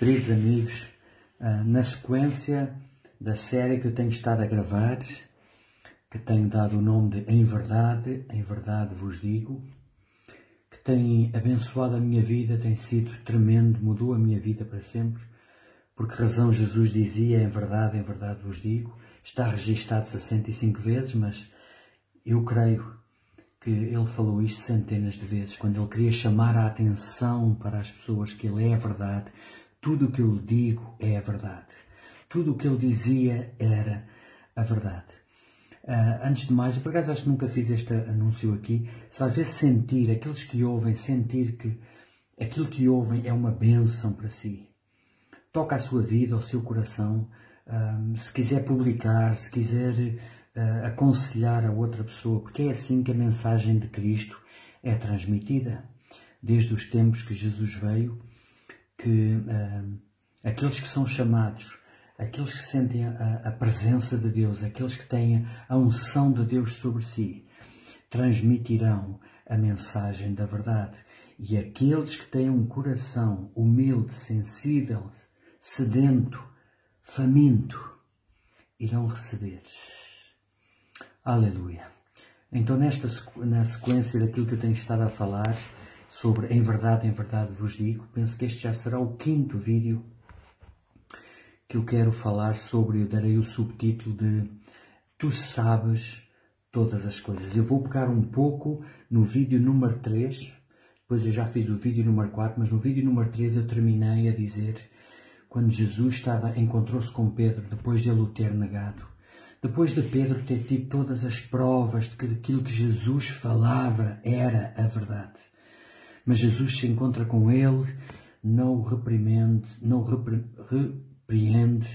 Queridos amigos, na sequência da série que eu tenho estado a gravar, que tenho dado o nome de Em Verdade vos digo, que tem abençoado a minha vida, tem sido tremendo, mudou a minha vida para sempre, porque razão Jesus dizia em verdade vos digo, está registado 65 vezes, mas eu creio que ele falou isto centenas de vezes, quando ele queria chamar a atenção para as pessoas que ele é a verdade. Tudo o que eu lhe digo é a verdade. Tudo o que ele dizia era a verdade. Antes de mais, eu por acaso acho que nunca fiz este anúncio aqui, se às vezes sentir, aqueles que ouvem, sentir que aquilo que ouvem é uma bênção para si. Toca a sua vida, ao seu coração, se quiser publicar, se quiser aconselhar a outra pessoa, porque é assim que a mensagem de Cristo é transmitida. Desde os tempos que Jesus veio, que aqueles que são chamados, aqueles que sentem a presença de Deus, aqueles que têm a unção de Deus sobre si, transmitirão a mensagem da verdade. E aqueles que têm um coração humilde, sensível, sedento, faminto, irão receber. Aleluia. Então, na sequência daquilo que eu tenho estado a falar sobre Em Verdade vos digo, penso que este já será o 5º vídeo que eu quero falar sobre, eu darei o subtítulo de Tu sabes todas as coisas. Eu vou pegar um pouco no vídeo número 3, depois eu já fiz o vídeo número 4, mas no vídeo número 3 eu terminei a dizer, quando Jesus encontrou-se com Pedro, depois de ele o ter negado, depois de Pedro ter tido todas as provas de que aquilo que Jesus falava era a verdade. Mas Jesus se encontra com ele, não o repreende, não o repreende,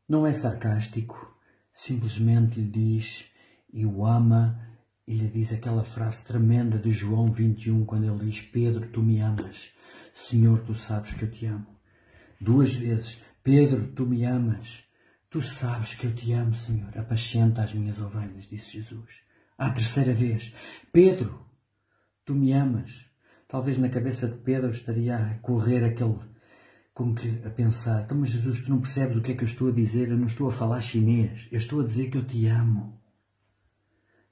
não é sarcástico, simplesmente lhe diz e o ama e lhe diz aquela frase tremenda de João 21, quando ele diz, Pedro, tu me amas, Senhor, tu sabes que eu te amo. 2 vezes, Pedro, tu me amas, tu sabes que eu te amo, Senhor, apacenta as minhas ovelhas, disse Jesus. À 3ª vez, Pedro, tu me amas. Talvez na cabeça de Pedro estaria a correr como que a pensar, então, mas Jesus, tu não percebes o que é que eu estou a dizer? Eu não estou a falar chinês, eu estou a dizer que eu te amo.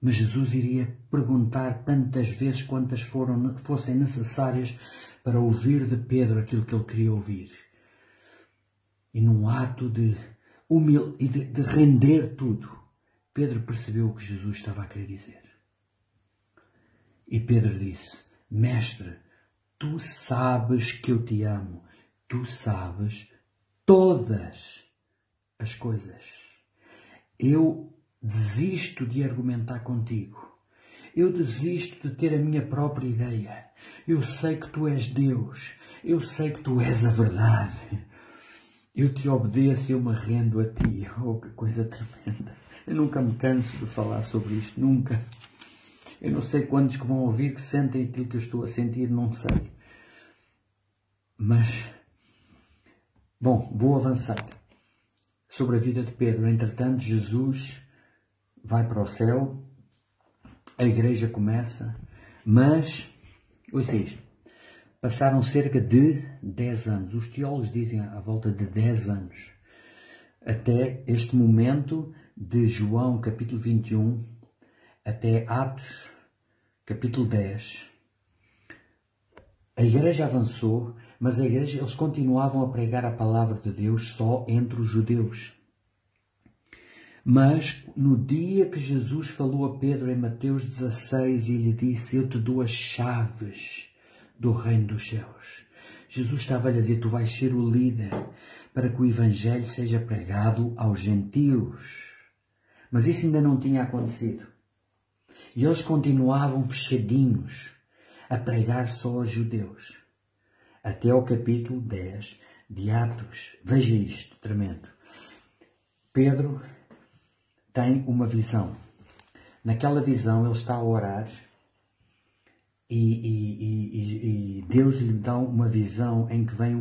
Mas Jesus iria perguntar tantas vezes quantas fossem necessárias para ouvir de Pedro aquilo que ele queria ouvir. E num ato de render tudo, Pedro percebeu o que Jesus estava a querer dizer. E Pedro disse, Mestre, tu sabes que eu te amo, tu sabes todas as coisas. Eu desisto de argumentar contigo. Eu desisto de ter a minha própria ideia. Eu sei que tu és Deus. Eu sei que tu és a verdade. Eu te obedeço e eu me rendo a ti. Oh, que coisa tremenda. Eu nunca me canso de falar sobre isto. Nunca. Eu não sei quantos que vão ouvir que sentem aquilo que eu estou a sentir. Não sei. Mas, bom, vou avançar sobre a vida de Pedro. Entretanto, Jesus vai para o céu. A igreja começa. Mas, ouça isto. Passaram cerca de 10 anos. Os teólogos dizem à volta de 10 anos. Até este momento de João capítulo 21 até Atos capítulo 10. A igreja avançou, mas eles continuavam a pregar a palavra de Deus só entre os judeus. Mas no dia que Jesus falou a Pedro em Mateus 16 e lhe disse, eu te dou as chaves do reino dos céus. Jesus estava-lhe a dizer, tu vais ser o líder para que o evangelho seja pregado aos gentios. Mas isso ainda não tinha acontecido. E eles continuavam fechadinhos a pregar só aos judeus. Até ao capítulo 10 de Atos. Veja isto, tremendo. Pedro tem uma visão. Naquela visão ele está a orar e Deus lhe dá uma visão em que vem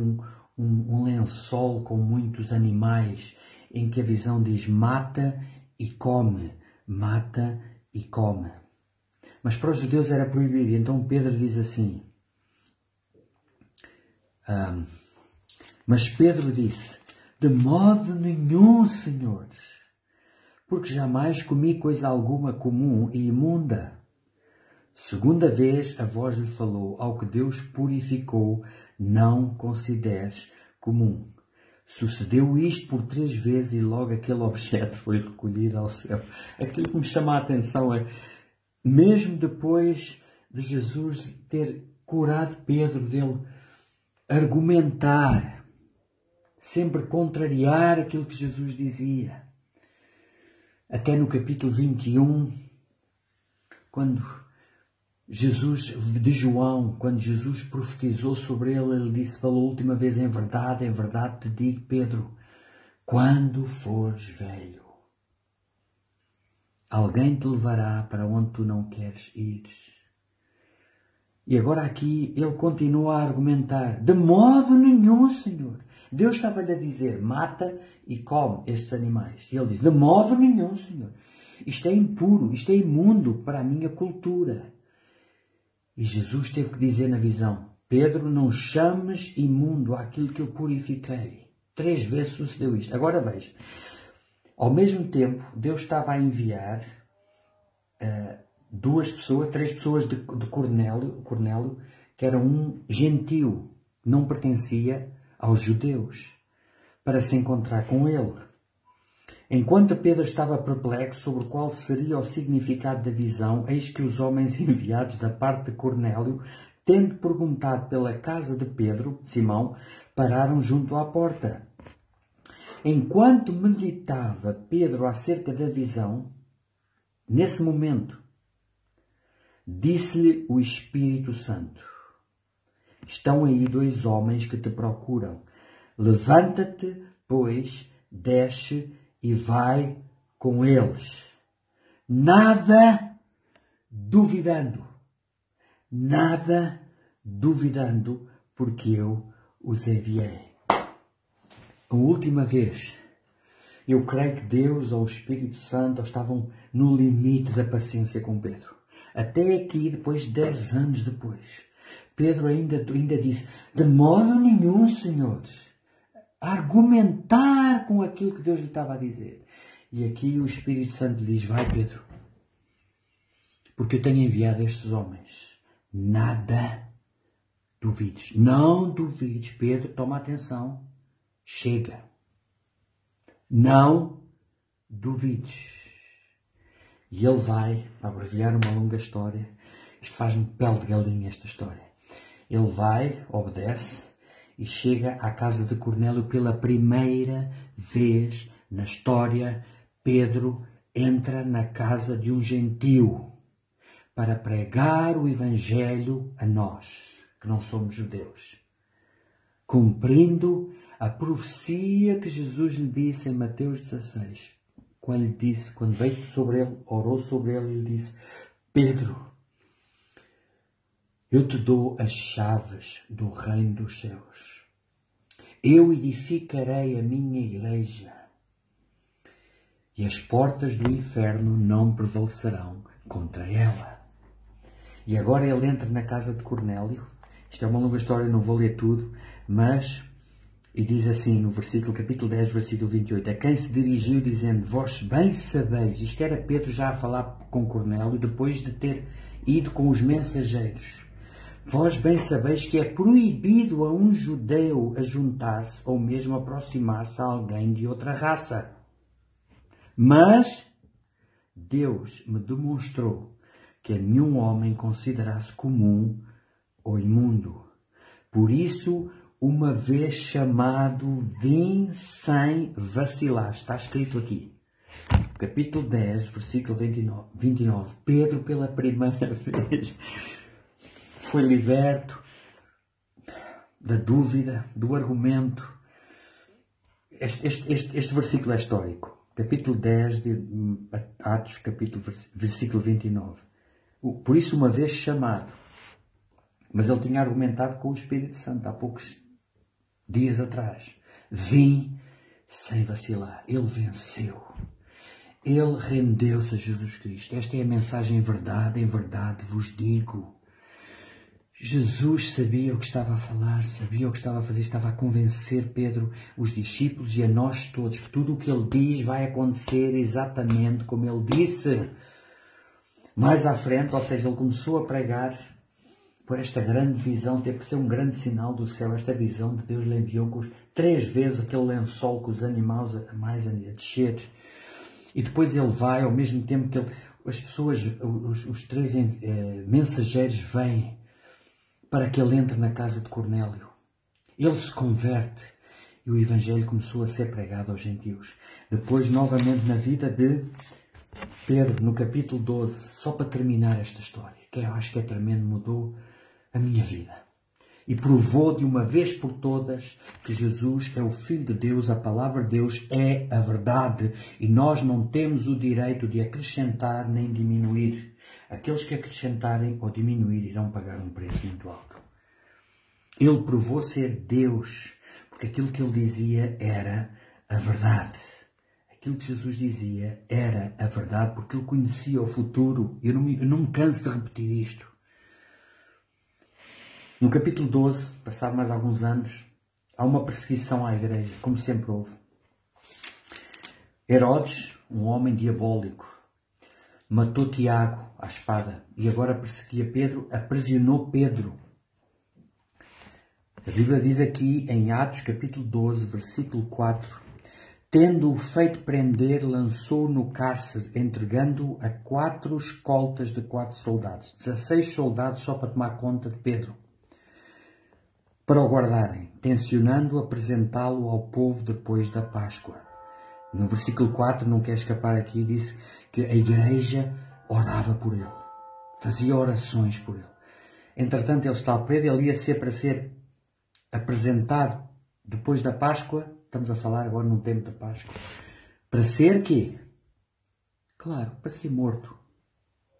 um lençol com muitos animais, em que a visão diz mata e come, mata e come. Mas para os judeus era proibido, então Pedro diz assim, Mas Pedro disse: de modo nenhum, senhores, porque jamais comi coisa alguma comum e imunda. Segunda vez a voz lhe falou: ao que Deus purificou, não consideres comum. Sucedeu isto por 3 vezes e logo aquele objeto foi recolhido ao céu. Aquilo que me chama a atenção é, mesmo depois de Jesus ter curado Pedro, dele argumentar, sempre contrariar aquilo que Jesus dizia. Até no capítulo 21, quando Jesus profetizou sobre ele, ele disse pela última vez: em verdade te digo, Pedro, quando fores velho, alguém te levará para onde tu não queres ir. E agora aqui ele continua a argumentar: de modo nenhum, Senhor. Deus estava-lhe a dizer: mata e come estes animais. E ele diz: de modo nenhum, Senhor. Isto é impuro, isto é imundo para a minha cultura. E Jesus teve que dizer na visão: Pedro, não chames imundo aquilo que eu purifiquei. 3 vezes sucedeu isto. Agora veja. Ao mesmo tempo, Deus estava a enviar 3 pessoas de Cornélio, que era um gentio, não pertencia aos judeus, para se encontrar com ele. Enquanto Pedro estava perplexo sobre qual seria o significado da visão, eis que os homens enviados da parte de Cornélio, tendo perguntado pela casa de Pedro, Simão, pararam junto à porta. Enquanto meditava Pedro acerca da visão, nesse momento, disse-lhe o Espírito Santo: estão aí 2 homens que te procuram. Levanta-te, pois, desce e vai com eles. Nada duvidando, porque eu os enviei. A última vez, eu creio que Deus ou o Espírito Santo estavam no limite da paciência com Pedro. Até aqui, depois, 10 anos depois, Pedro ainda disse: de modo nenhum, senhores, argumentar com aquilo que Deus lhe estava a dizer. E aqui o Espírito Santo lhe diz: vai, Pedro, porque eu tenho enviado estes homens. Nada duvides. Não duvides, Pedro, toma atenção. Chega. Não duvides. E ele vai, para abreviar uma longa história, isto faz-me pele de galinha esta história. Ele vai, obedece e chega à casa de Cornélio pela primeira vez na história. Pedro entra na casa de um gentio para pregar o Evangelho a nós, que não somos judeus, cumprindo a profecia que Jesus lhe disse em Mateus 16, quando veio sobre ele, orou sobre ele e lhe disse: Pedro, eu te dou as chaves do reino dos céus. Eu edificarei a minha igreja e as portas do inferno não prevalecerão contra ela. E agora ele entra na casa de Cornélio. Isto é uma longa história, não vou ler tudo, mas... E diz assim no capítulo 10, versículo 28, a quem se dirigiu dizendo: vós bem sabeis, isto era Pedro já a falar com Cornélio, depois de ter ido com os mensageiros, vós bem sabeis que é proibido a um judeu ajuntar-se ou mesmo aproximar-se a alguém de outra raça. Mas Deus me demonstrou que a nenhum homem considerasse comum ou imundo. Por isso, uma vez chamado, vim sem vacilar. Está escrito aqui. Capítulo 10, versículo 29. Pedro, pela primeira vez, foi liberto da dúvida, do argumento. Este versículo é histórico. Capítulo 10 de Atos, versículo 29. Por isso, uma vez chamado. Mas ele tinha argumentado com o Espírito Santo há poucos dias atrás. Vim sem vacilar. Ele venceu. Ele rendeu-se a Jesus Cristo. Esta é a mensagem em verdade vos digo. Jesus sabia o que estava a falar, sabia o que estava a fazer, estava a convencer Pedro, os discípulos e a nós todos que tudo o que ele diz vai acontecer exatamente como ele disse. Mais à frente, ou seja, ele começou a pregar por esta grande visão, teve que ser um grande sinal do céu, esta visão de Deus lhe enviou com 3 vezes aquele lençol com os animais a descer. E depois ele vai, ao mesmo tempo que as pessoas, os 3 mensageiros vêm para que ele entre na casa de Cornélio. Ele se converte e o Evangelho começou a ser pregado aos gentios. Depois, novamente, na vida de Pedro, no capítulo 12, só para terminar esta história, que eu acho que é tremendo, mudou a minha vida. E provou de uma vez por todas que Jesus é o Filho de Deus, a Palavra de Deus é a verdade e nós não temos o direito de acrescentar nem diminuir. Aqueles que acrescentarem ou diminuir irão pagar um preço muito alto. Ele provou ser Deus, porque aquilo que ele dizia era a verdade. Aquilo que Jesus dizia era a verdade, porque ele conhecia o futuro. Eu não me canso de repetir isto. No capítulo 12, passado mais alguns anos, há uma perseguição à igreja, como sempre houve. Herodes, um homem diabólico, matou Tiago à espada e agora perseguia Pedro, aprisionou Pedro. A Bíblia diz aqui em Atos capítulo 12, versículo 4, tendo-o feito prender, lançou-o no cárcere, entregando-o a 4 escoltas de 4 soldados, 16 soldados só para tomar conta de Pedro, para o guardarem, tencionando apresentá-lo ao povo depois da Páscoa. No versículo 4, não quer escapar aqui, disse que a igreja orava por ele, fazia orações por ele. Entretanto, ele está preso, ele ia ser para ser apresentado depois da Páscoa, estamos a falar agora num tempo da Páscoa, para ser quê? Claro, para ser morto.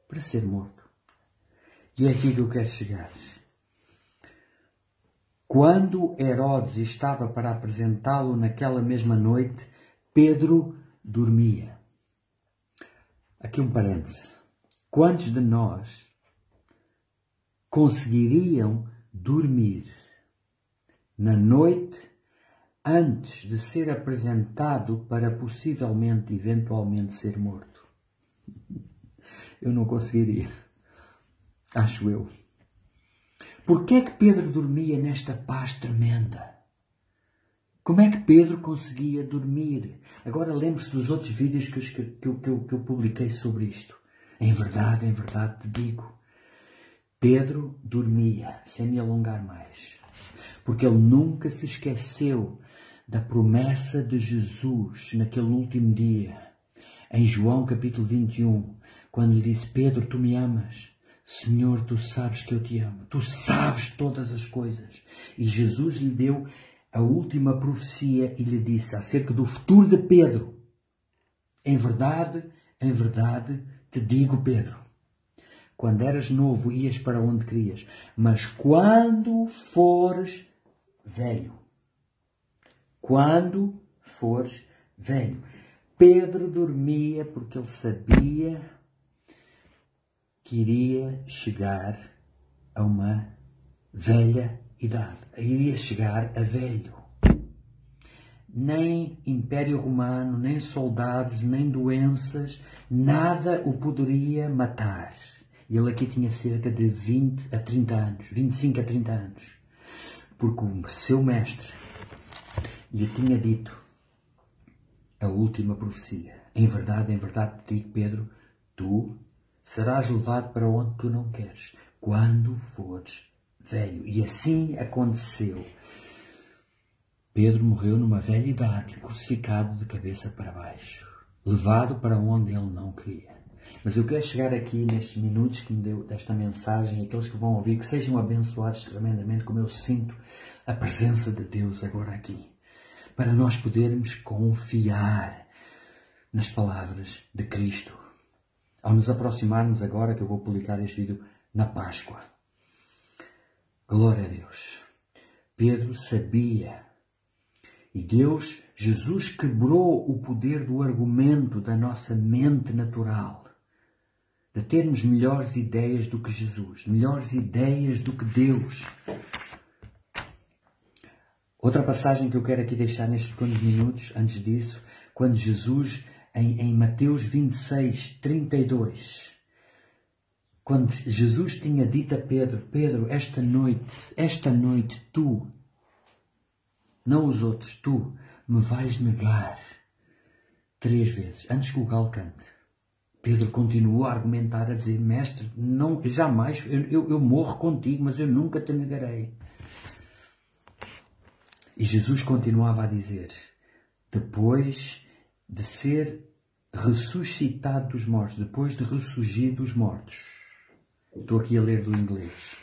Para ser morto. E é aqui que eu quero chegar. Quando Herodes estava para apresentá-lo naquela mesma noite, Pedro dormia. Aqui um parêntese. Quantos de nós conseguiriam dormir na noite antes de ser apresentado para possivelmente, eventualmente, ser morto? Eu não conseguiria. Acho eu. Porquê é que Pedro dormia nesta paz tremenda? Como é que Pedro conseguia dormir? Agora lembre-se dos outros vídeos que eu publiquei sobre isto. Em verdade te digo. Pedro dormia, sem me alongar mais. Porque ele nunca se esqueceu da promessa de Jesus naquele último dia. Em João capítulo 21, quando lhe disse, Pedro, tu me amas? Senhor, tu sabes que eu te amo. Tu sabes todas as coisas. E Jesus lhe deu a última profecia e lhe disse acerca do futuro de Pedro. Em verdade te digo, Pedro, quando eras novo ias para onde querias, mas quando fores velho, Pedro dormia porque ele sabia que iria chegar a uma velha idade, iria chegar a velho. Nem Império Romano, nem soldados, nem doenças, nada o poderia matar. E ele aqui tinha cerca de 20 a 30 anos, 25 a 30 anos. Porque o seu mestre lhe tinha dito a última profecia. Em verdade te digo, Pedro, tu serás levado para onde tu não queres, quando fores velho. E assim aconteceu. Pedro morreu numa velha idade, crucificado de cabeça para baixo, levado para onde ele não queria. Mas eu quero chegar aqui nestes minutos que me deu desta mensagem, aqueles que vão ouvir, que sejam abençoados tremendamente, como eu sinto a presença de Deus agora aqui, para nós podermos confiar nas palavras de Cristo. Ao nos aproximarmos agora, que eu vou publicar este vídeo na Páscoa. Glória a Deus. Pedro sabia. E Jesus quebrou o poder do argumento da nossa mente natural. de termos melhores ideias do que Jesus, melhores ideias do que Deus. Outra passagem que eu quero aqui deixar nestes pequenos minutos, antes disso, quando Jesus, em Mateus 26, 32, quando Jesus tinha dito a Pedro, Pedro, esta noite, tu, não os outros, tu me vais negar 3 vezes, antes que o galo cante. Pedro continuou a argumentar, a dizer, mestre, não, jamais, eu morro contigo, mas eu nunca te negarei. E Jesus continuava a dizer, depois de ser ressuscitado dos mortos, depois de ressurgir dos mortos, estou aqui a ler do inglês,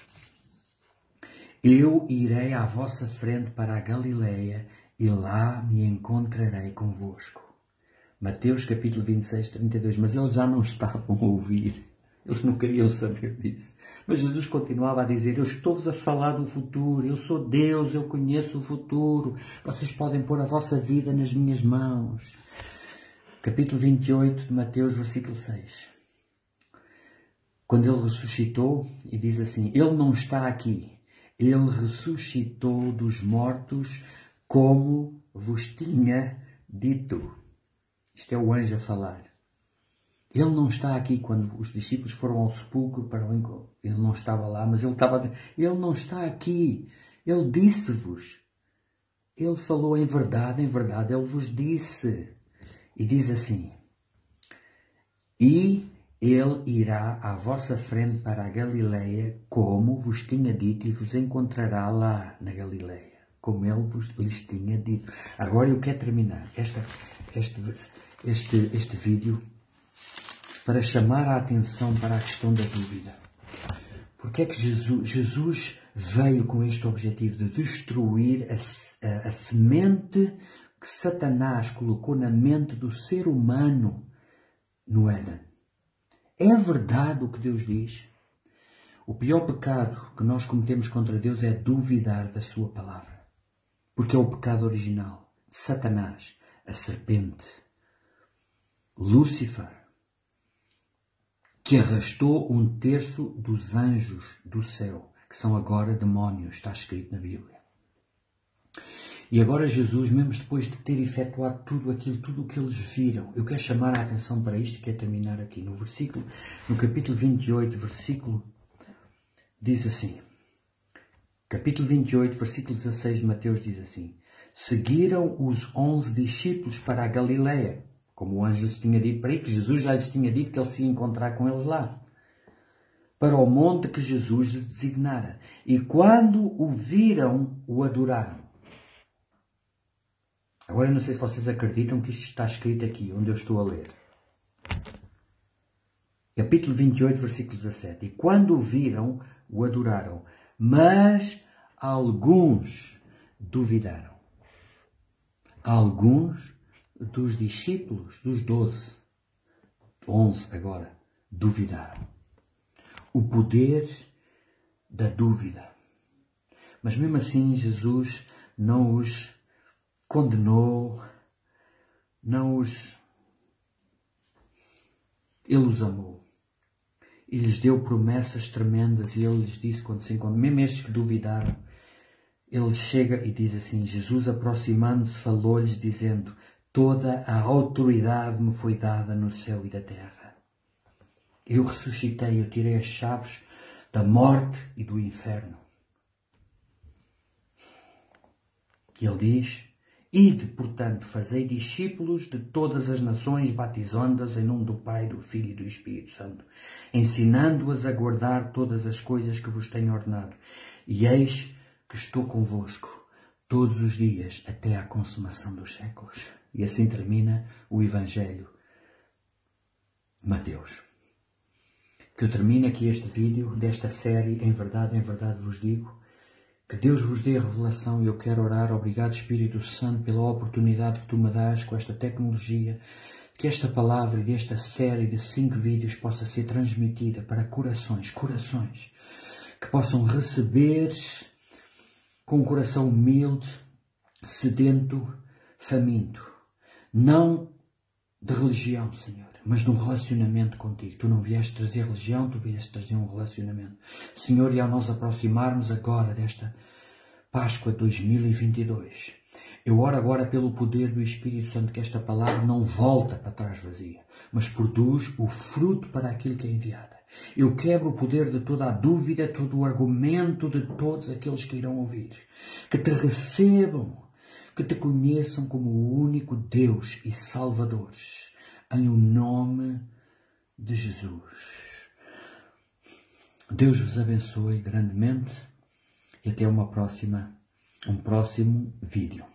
eu irei à vossa frente para a Galileia e lá me encontrarei convosco. Mateus capítulo 26, 32. Mas eles já não estavam a ouvir. Eles não queriam saber disso. Mas Jesus continuava a dizer, eu estou-vos a falar do futuro. Eu sou Deus, eu conheço o futuro. Vocês podem pôr a vossa vida nas minhas mãos. Capítulo 28 de Mateus, versículo 6. Quando ele ressuscitou, e diz assim, ele não está aqui. Ele ressuscitou dos mortos como vos tinha dito. Isto é o anjo a falar. Ele não está aqui quando os discípulos foram ao sepulcro para o encontro. Ele não estava lá, mas ele estava a dizer, ele não está aqui. Ele disse-vos. Ele falou em verdade, ele vos disse. E diz assim, e ele irá à vossa frente para a Galileia, como vos tinha dito, e vos encontrará lá na Galileia, como ele lhes tinha dito. Agora eu quero terminar este vídeo para chamar a atenção para a questão da dúvida. Porque é que Jesus veio com este objetivo de destruir a semente que Satanás colocou na mente do ser humano no Éden? É verdade o que Deus diz? O pior pecado que nós cometemos contra Deus é duvidar da sua palavra. Porque é o pecado original de Satanás, a serpente, Lúcifer, que arrastou 1/3 dos anjos do céu, que são agora demónios, está escrito na Bíblia. E agora Jesus, mesmo depois de ter efetuado tudo o que eles viram, eu quero chamar a atenção para isto, que é terminar aqui, no capítulo 28, versículo, diz assim, capítulo 28, versículo 16 de Mateus diz assim, seguiram os 11 discípulos para a Galileia, como o anjo lhes tinha dito para ir, que Jesus já lhes tinha dito que ele se ia encontrar com eles lá, para o monte que Jesus lhes designara. E quando o viram, o adoraram. Agora eu não sei se vocês acreditam que isto está escrito aqui, onde eu estou a ler. Capítulo 28, versículo 17. E quando o viram, o adoraram, mas alguns duvidaram. Alguns dos discípulos, dos 12, 11 agora, duvidaram. O poder da dúvida. Mas mesmo assim Jesus não os condenou, ele os amou. E lhes deu promessas tremendas e ele lhes disse quando se encontram, mesmo estes que duvidaram, ele chega e diz assim, Jesus aproximando-se falou-lhes dizendo, toda a autoridade me foi dada no céu e da terra. Eu ressuscitei, eu tirei as chaves da morte e do inferno. E ele diz, ide, portanto, fazei discípulos de todas as nações, batizando-as em nome do Pai, do Filho e do Espírito Santo, ensinando-as a guardar todas as coisas que vos tenho ordenado. E eis que estou convosco todos os dias até à consumação dos séculos. E assim termina o Evangelho de Mateus. Que eu termine aqui este vídeo desta série, em verdade vos digo, que Deus vos dê a revelação e eu quero orar. Obrigado, Espírito Santo, pela oportunidade que tu me dás com esta tecnologia, que esta palavra e desta série de 5 vídeos possa ser transmitida para corações, que possam receber com um coração humilde, sedento, faminto. Não de religião, Senhor, mas de um relacionamento contigo. Tu não vieste trazer religião, tu vieste trazer um relacionamento. Senhor, e ao nos aproximarmos agora desta Páscoa 2022, eu oro agora pelo poder do Espírito Santo que esta palavra não volta para trás vazia, mas produz o fruto para aquilo que é enviada. Eu quebro o poder de toda a dúvida, todo o argumento de todos aqueles que irão ouvir. Que te recebam, que te conheçam como o único Deus e Salvador, em o nome de Jesus. Deus vos abençoe grandemente e até um próximo vídeo.